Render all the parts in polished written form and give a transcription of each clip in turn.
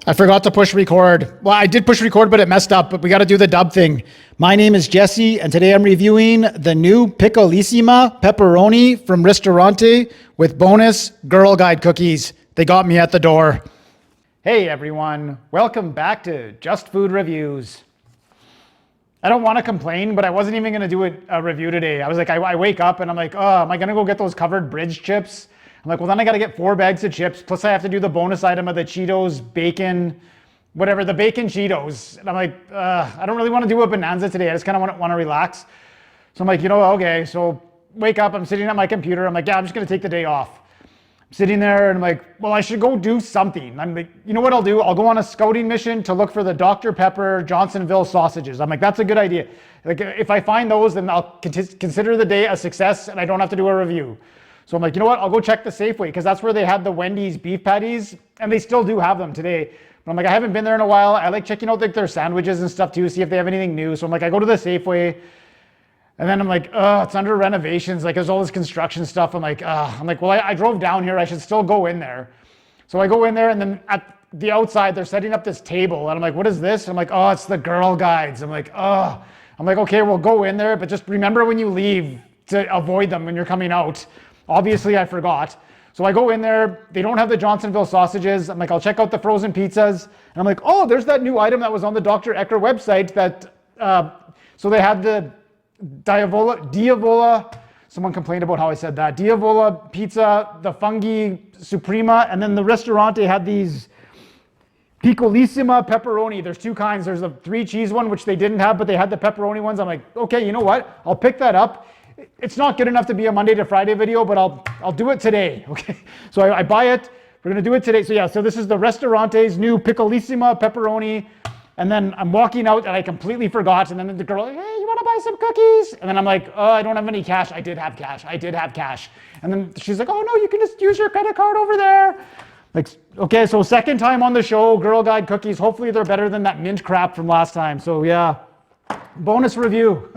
I forgot to push record. Well, I did push record, but it messed up, but we got to do the dub thing. My name is Jesse, and today I'm reviewing the new Piccolissima Pepperoni from Ristorante with bonus Girl Guide cookies. They got me at the door. Hey everyone, welcome back to Just Food Reviews. I don't want to complain, but I wasn't even going to do a review today. I was like, I wake up and I'm like, oh, am I going to go get those covered bridge chips? I'm like, well, then I got to get 4 bags of chips. Plus I have to do the bonus item of the Cheetos, bacon, whatever, the bacon Cheetos. And I'm like, I don't really want to do a bonanza today. I just kind of want to relax. So I'm like, okay. So wake up, I'm sitting at my computer. I'm like, yeah, I'm just going to take the day off. I'm sitting there and I'm like, well, I should go do something. I'm like, you know what I'll do? I'll go on a scouting mission to look for the Dr. Pepper Johnsonville sausages. I'm like, that's a good idea. Like, if I find those, then I'll consider the day a success and I don't have to do a review. So I'm like, you know what? I'll go check the Safeway because that's where they had the Wendy's beef patties and they still do have them today. But I'm like, I haven't been there in a while. I like checking out like their sandwiches and stuff too, see if they have anything new. So I'm like, I go to the Safeway and then I'm like, it's under renovations. Like there's all this construction stuff. I'm like, well, I drove down here. I should still go in there. So I go in there and then at the outside, they're setting up this table. And I'm like, what is this? I'm like, it's the Girl Guides. I'm like, okay, we'll go in there. But just remember when you leave to avoid them when you're coming out. Obviously, I forgot. So I go in there. They don't have the Johnsonville sausages. I'm like, I'll check out the frozen pizzas. And I'm like, there's that new item that was on the Dr. Ecker website that, so they had the Diavola, someone complained about how I said that. Diavola pizza, the Fungi Suprema, and then the Ristorante had these Piccolissima Pepperoni. There's 2 kinds. There's a 3 cheese one, which they didn't have, but they had the pepperoni ones. I'm like, okay, you know what? I'll pick that up. It's not good enough to be a Monday to Friday video, but I'll do it today, okay? So I buy it. We're gonna do it today. So this is the Ristorante's new Piccolissima Pepperoni. And then I'm walking out and I completely forgot. And then the girl, hey, you wanna buy some cookies? And then I'm like, I don't have any cash. I did have cash. And then she's like, oh no, you can just use your credit card over there. Like, okay, so second time on the show, Girl Guide cookies. Hopefully they're better than that mint crap from last time. So yeah, bonus review.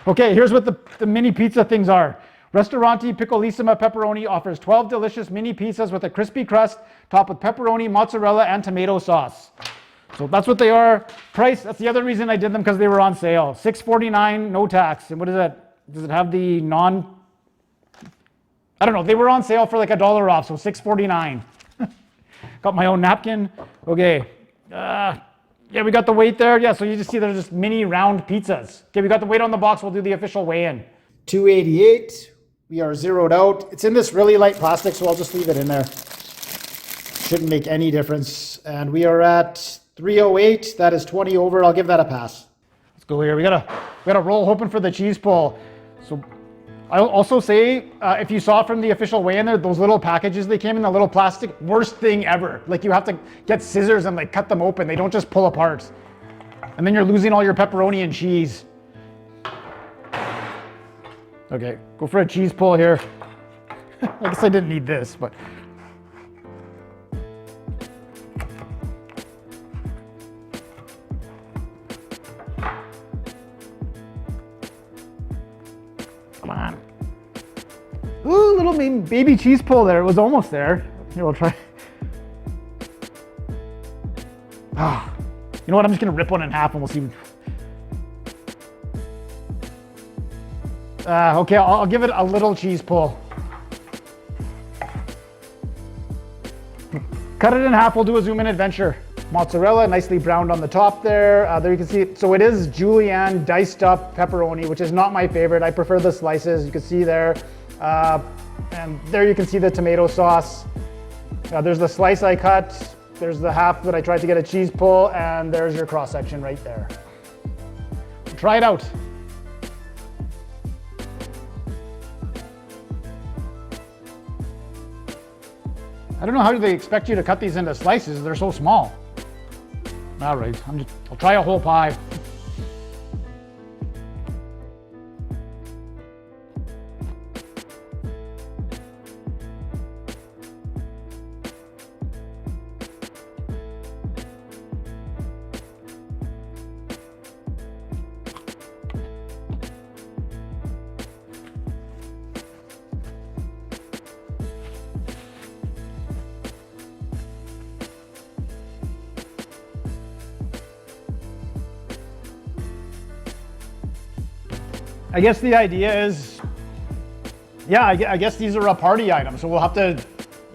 Okay, here's what the mini pizza things are. Ristorante Piccolissima Pepperoni offers 12 delicious mini pizzas with a crispy crust topped with pepperoni, mozzarella, and tomato sauce. So that's what they are. Price, that's the other reason I did them, because they were on sale. $6.49, no tax. And what is that? Does it have the I don't know. They were on sale for like $1 off, so $6.49. Got my own napkin. Okay. Yeah, we got the weight there. Yeah, so you just see there's just mini round pizzas. Okay, we got the weight on the box. We'll do the official weigh-in. 288. We are zeroed out. It's in this really light plastic, so I'll just leave it in there. Shouldn't make any difference. And we are at 308. That is 20 over. I'll give that a pass. Let's go here. We gotta roll hoping for the cheese pull. So I'll also say, if you saw from the official weigh-in there, those little packages they came in, the little plastic, worst thing ever. Like you have to get scissors and like cut them open. They don't just pull apart. And then you're losing all your pepperoni and cheese. Okay, go for a cheese pull here. I guess I didn't need this, but. Come on. Ooh, little baby cheese pull there. It was almost there. Here, we'll try. You know what? I'm just going to rip one in half and we'll see. Okay, I'll give it a little cheese pull. Cut it in half. We'll do a zoom in adventure. Mozzarella, nicely browned on the top there. There you can see, so it is julienne diced up pepperoni, which is not my favorite. I prefer the slices, you can see there. And there you can see the tomato sauce. There's the slice I cut. There's the half that I tried to get a cheese pull, and there's your cross section right there. Try it out. I don't know how they expect you to cut these into slices. They're so small. All right, I'll try a whole pie. I guess the idea is, yeah, I guess these are a party item. So we'll have to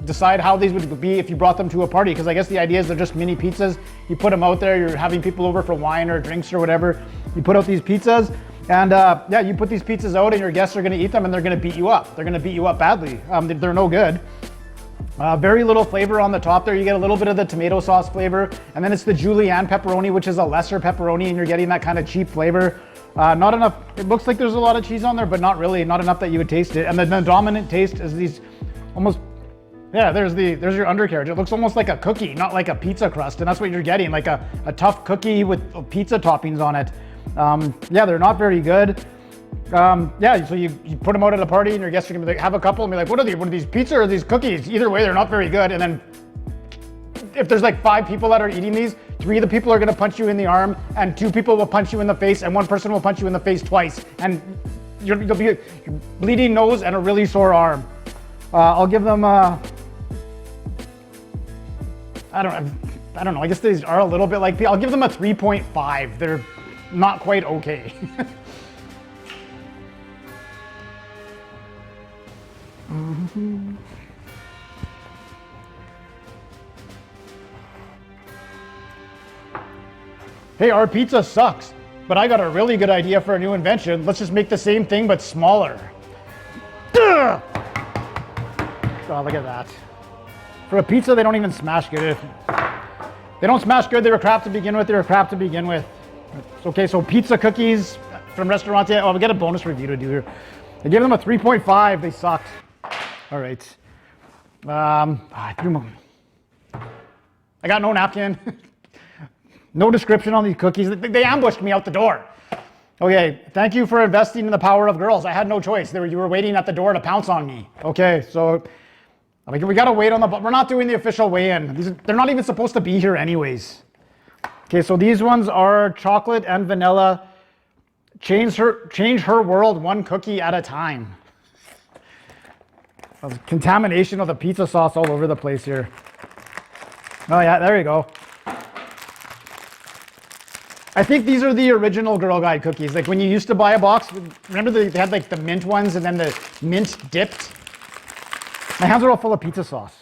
decide how these would be if you brought them to a party. Because I guess the idea is they're just mini pizzas. You put them out there, you're having people over for wine or drinks or whatever. You put out these pizzas and yeah, you put these pizzas out and your guests are gonna eat them and they're gonna beat you up. They're gonna beat you up badly. They're no good. Very little flavor on the top there. You get a little bit of the tomato sauce flavor, and then it's the julienne pepperoni, which is a lesser pepperoni, and you're getting that kind of cheap flavor. Not enough. It looks like there's a lot of cheese on there, but not really. Not enough that you would taste it. And then the dominant taste is these almost, yeah, there's your undercarriage. It looks almost like a cookie, not like a pizza crust, and that's what you're getting, like a tough cookie with pizza toppings on it. Yeah, they're not very good. Yeah, so you put them out at a party and your guests are gonna be like, have a couple and be like, what are these pizza or these cookies? Either way, they're not very good. And then if there's like 5 people that are eating these, 3 of the people are gonna punch you in the arm and 2 people will punch you in the face and 1 person will punch you in the face twice. And you'll be a bleeding nose and a really sore arm. I'll give them, I don't know, I guess these are a little bit like, I'll give them a 3.5. They're not quite okay. Mm-hmm. Hey, our pizza sucks, but I got a really good idea for a new invention. Let's just make the same thing, but smaller. Ugh! Oh, look at that. For a pizza, they don't even smash good. They don't smash good. They were crap to begin with. They were crap to begin with. Okay, so pizza cookies from Ristorante. Oh, we got a bonus review to do here. I gave them a 3.5. They sucked. All right. I got no napkin. No description on these cookies. They ambushed me out the door. Okay, thank you for investing in the power of girls. I had no choice. You were waiting at the door to pounce on me. Okay, so we gotta wait on we're not doing the official weigh-in. They're not even supposed to be here anyways. Okay, so these ones are chocolate and vanilla. Change her world 1 cookie at a time. Contamination of the pizza sauce all over the place here. Oh yeah, there you go. I think these are the original Girl Guide cookies. Like when you used to buy a box, remember they had like the mint ones and then the mint dipped? My hands are all full of pizza sauce.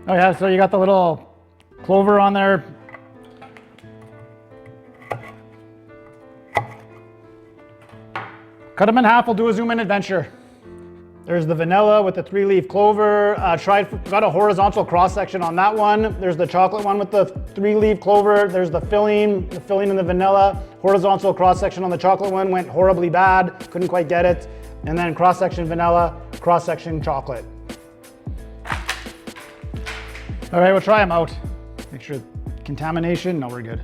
Oh yeah, so you got the little clover on there. Cut them in half, we'll do a zoom in adventure. There's the vanilla with the 3-leaf clover. Got a horizontal cross section on that one. There's the chocolate one with the 3-leaf clover. There's the filling in the vanilla. Horizontal cross section on the chocolate one went horribly bad. Couldn't quite get it. And then cross section vanilla, cross section chocolate. All right, we'll try them out. Make sure contamination, no, we're good.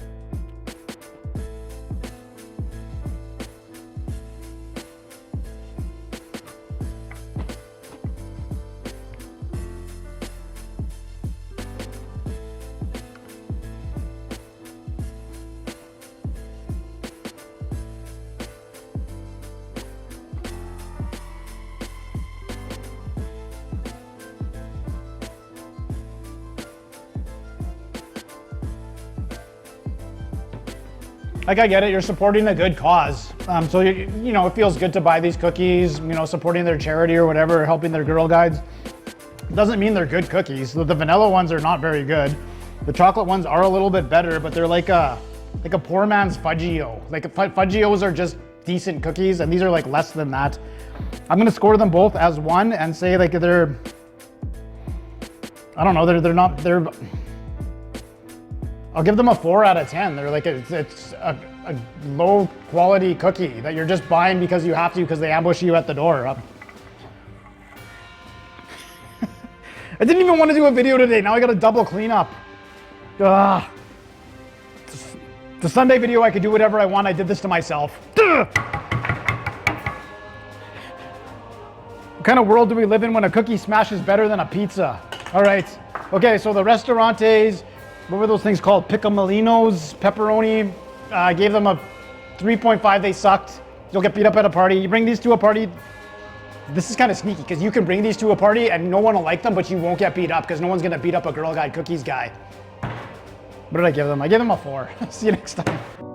Like I get it, you're supporting a good cause. So you know, it feels good to buy these cookies, you know, supporting their charity or whatever, or helping their Girl Guides. Doesn't mean they're good cookies. The vanilla ones are not very good. The chocolate ones are a little bit better, but they're like a poor man's Fudgio. Like Fudgios are just decent cookies, and these are like less than that. I'm gonna score them both as 1 and say like they're, I don't know, they're I'll give them a 4 out of 10. They're like, it's a low quality cookie that you're just buying because you have to, because they ambush you at the door. I didn't even want to do a video today. Now I got a double cleanup. The Sunday video, I could do whatever I want. I did this to myself. What kind of world do we live in when a cookie smashes better than a pizza? All right. Okay, so the Ristorante's, what were those things called? Piccolino's pepperoni. I gave them a 3.5. They sucked. You'll get beat up at a party. You bring these to a party. This is kind of sneaky because you can bring these to a party and no one will like them, but you won't get beat up because no one's gonna beat up a Girl Guide cookies guy. What did I give them? I gave them a 4. See you next time.